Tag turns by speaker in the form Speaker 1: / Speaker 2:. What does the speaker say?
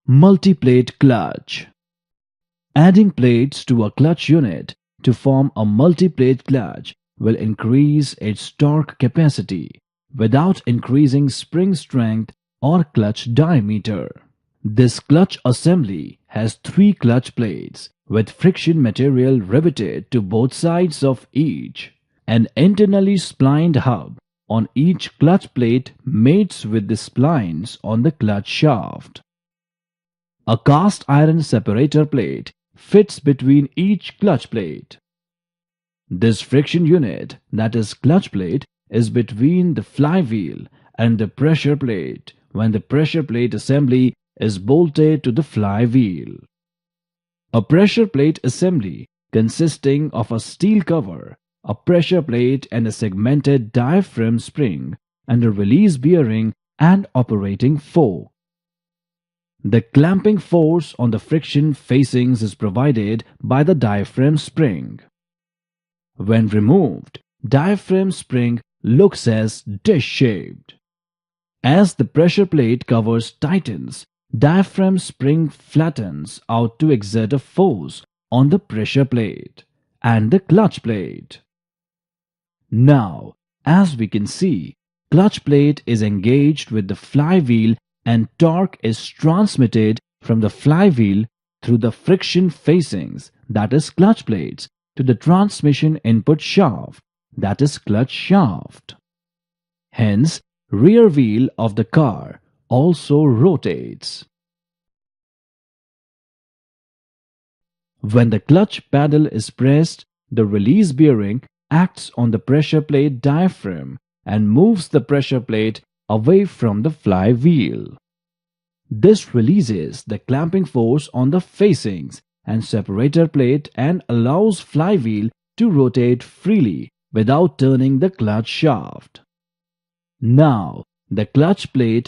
Speaker 1: Multi-plate clutch. Adding plates to a clutch unit to form a multi-plate clutch will increase its torque capacity without increasing spring strength or clutch diameter. This clutch assembly has 3 clutch plates with friction material riveted to both sides of each. An internally splined hub on each clutch plate mates with the splines on the clutch shaft. A cast iron separator plate fits between each clutch plate. This friction unit, that is clutch plate, is between the flywheel and the pressure plate when the pressure plate assembly is bolted to the flywheel. A pressure plate assembly consisting of a steel cover, a pressure plate and a segmented diaphragm spring and a release bearing and operating fork. The clamping force on the friction facings is provided by the diaphragm spring. When removed, diaphragm spring looks as dish-shaped. As the pressure plate covers tightens, diaphragm spring flattens out to exert a force on the pressure plate and the clutch plate. Now, as we can see, clutch plate is engaged with the flywheel and torque is transmitted from the flywheel through the friction facings, that is clutch plates, to the transmission input shaft, that is clutch shaft. Hence, rear wheel of the car also rotates. When the clutch pedal is pressed, the release bearing acts on the pressure plate diaphragm and moves the pressure plate away from the flywheel. This releases the clamping force on the facings and separator plate and allows flywheel to rotate freely without turning the clutch shaft. Now, the clutch plate